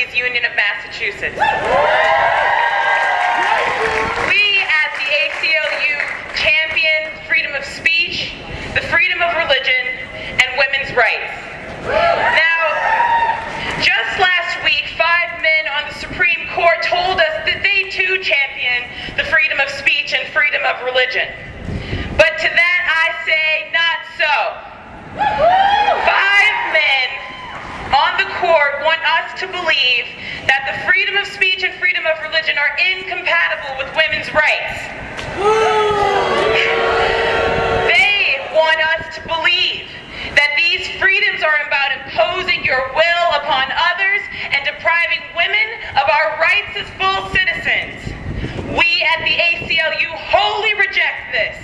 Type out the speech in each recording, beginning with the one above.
Employees Union of Massachusetts. We at the ACLU champion freedom of speech, the freedom of religion, and women's rights. Now, just last week, 5 men on the Supreme Court told us that they too champion the freedom of speech and freedom of religion. But to that I say, not so. 5 men on the court want us to believe that the freedom of speech and freedom of religion are incompatible with women's rights. They want us to believe that these freedoms are about imposing your will upon others and depriving women of our rights as full citizens. We at the ACLU wholly reject this.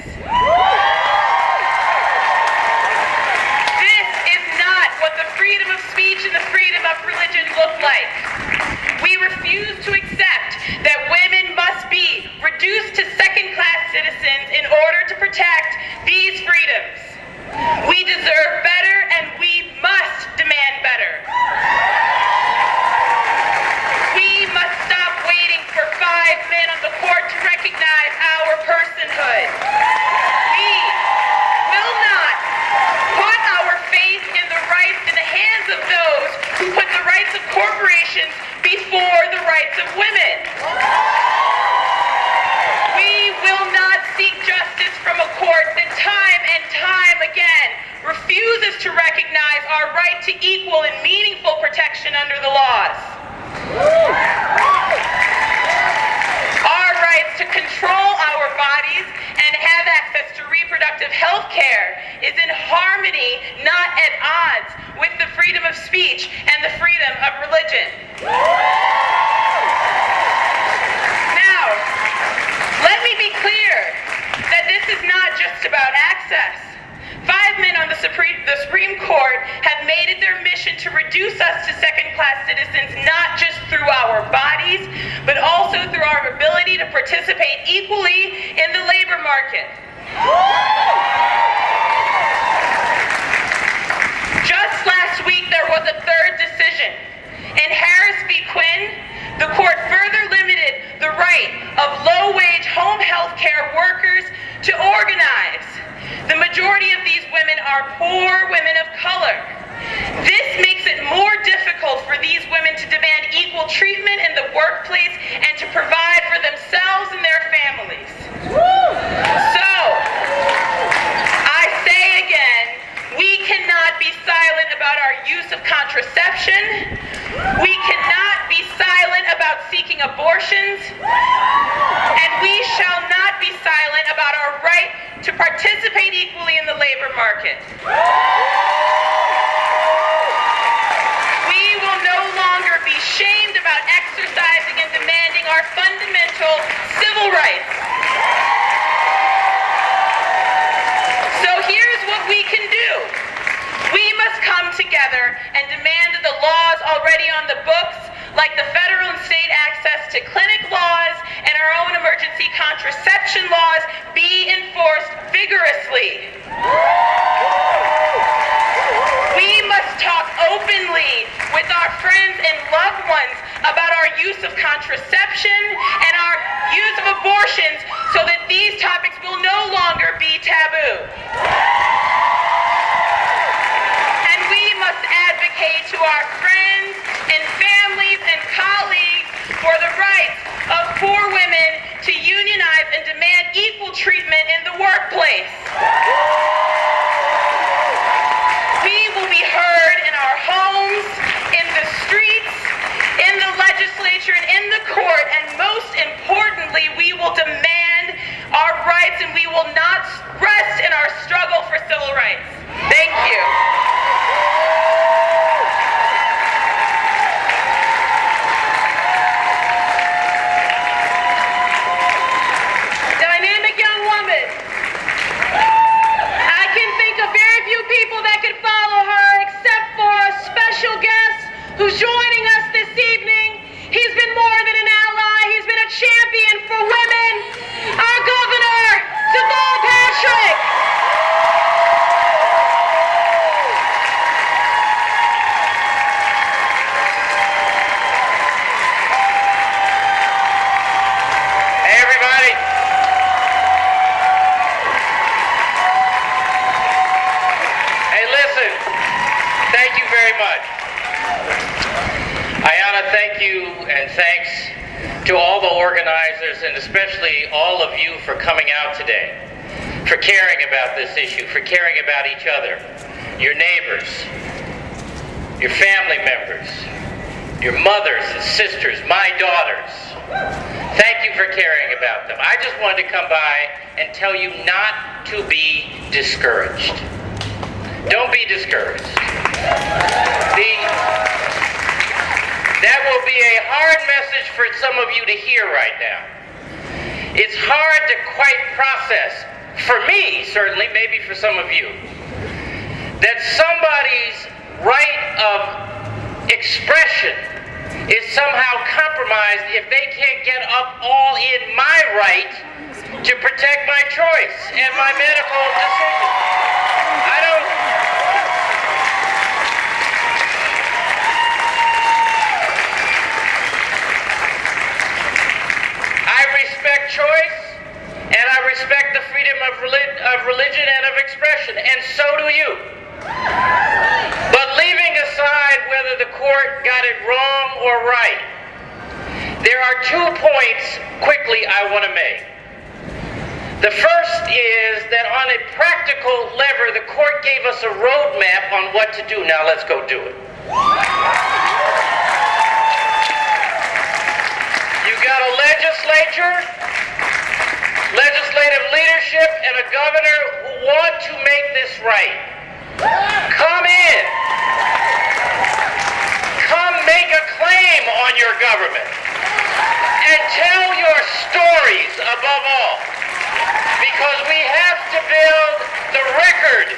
This is not what the freedom of speech and the freedom of religion look like. We refuse to accept that women must be reduced to second-class citizens in order to protect these freedoms. We deserve better, and we must demand better. We must stop waiting for 5 men on the court to recognize our personhood. We will not put our faith in the rights in the hands of those who put the rights of corporations before the rights of women. We will not seek justice from a court that time and time again refuses to recognize our right to equal and meaningful protection under the laws. Our rights to control our bodies and have access to reproductive health care is in harmony, not at odds, with the freedom of speech and the freedom of religion. Now, let me be clear that this is not just about access. 5 men on the Supreme Court have made it their mission to reduce us to second-class citizens, not just through our bodies, but also through our ability to participate equally in the labor market. Just last week, there was a third decision. In Harris v. Quinn, the court further limited the right of low-wage home health care workers to organize. The majority of these women are poor women of color. This makes it more difficult for these women to demand equal treatment in the workplace and to provide for themselves and their families. So, I say again, we cannot be silent about our use of contraception. We cannot be silent about seeking abortions. And we shall not be silent about our right to participate equally in the labor market. We will no longer be shamed about exercising and demanding our fundamental civil rights. So here's what we can do. We must come together and demand that the laws already on the books, like the federal and state access to clinic laws and our own emergency contraception laws, be enforced vigorously. We must talk openly with our friends and loved ones about our use of contraception and our use of abortions so that these topics will no longer be taboo. And we must advocate to our friends and families and colleagues for the rights of poor women to unionize and demand equal treatment in the workplace. We will be heard in our homes, in the streets, in the legislature, and in the court, and most importantly, we will demand our rights, and we will not rest in our struggle for civil rights. Thank you. Dynamic young woman. I can think of very few people that could follow her except for a special guest who's joining us this evening. He's been more than an ally. He's been a champion for women. Our governor, Deval thanks to all the organizers and especially all of you for coming out today, for caring about this issue, for caring about each other, your neighbors, your family members, your mothers and sisters, my daughters. Thank you for caring about them. I just wanted to come by and tell you not to be discouraged. Don't be discouraged. That will be a hard message for some of you to hear right now. It's hard to quite process, for me certainly, maybe for some of you, that somebody's right of expression is somehow compromised if they can't get up all in my right to protect my choice and my medical decision. I respect choice, and I respect the freedom of religion and of expression, and so do you. But leaving aside whether the court got it wrong or right, there are 2 points quickly I want to make. The first is that on a practical lever, the court gave us a roadmap on what to do. Now let's go do it. You've got a legislature, legislative leadership, and a governor who want to make this right. Come in. Come make a claim on your government. And tell your stories above all. Because we have to build the record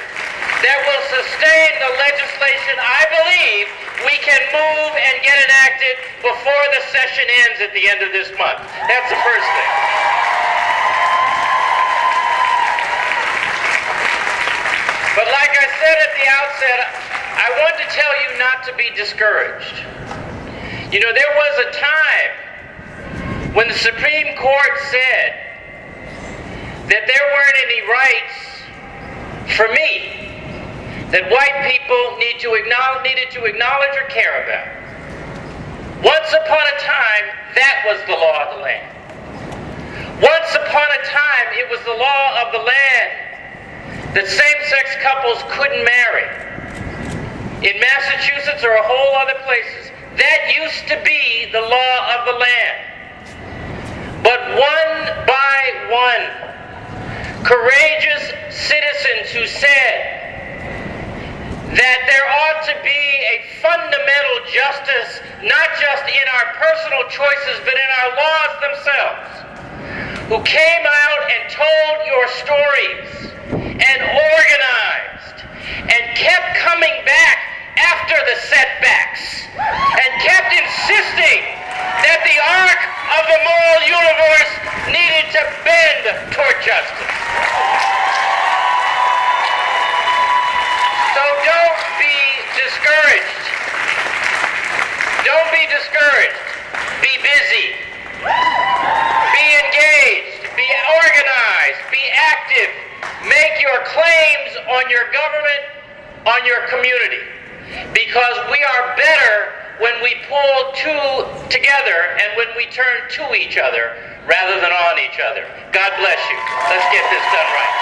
that will sustain the legislation I believe we can move and get enacted before the session ends at the end of this month. That's the first thing. But like I said at the outset, I want to tell you not to be discouraged. You know, there was a time when the Supreme Court said that there weren't any rights for me that white people needed to acknowledge or care about. Once upon a time, that was the law of the land. Once upon a time, it was the law of the land that same-sex couples couldn't marry. In Massachusetts or a whole other places, that used to be the law of the land. But one by one, courageous citizens who said that there ought to be a fundamental justice, not just in our personal choices, but in our laws themselves, who came out and told your stories and organized and kept coming back after the setbacks and kept insisting that the arc of the moral universe needed to bend toward justice. So don't be discouraged. Don't be discouraged. Be busy. Be engaged. Be organized. Be active. Make your claims on your government, on your community. Because we are better when we pull together and when we turn to each other rather than on each other. God bless you. Let's get this done right.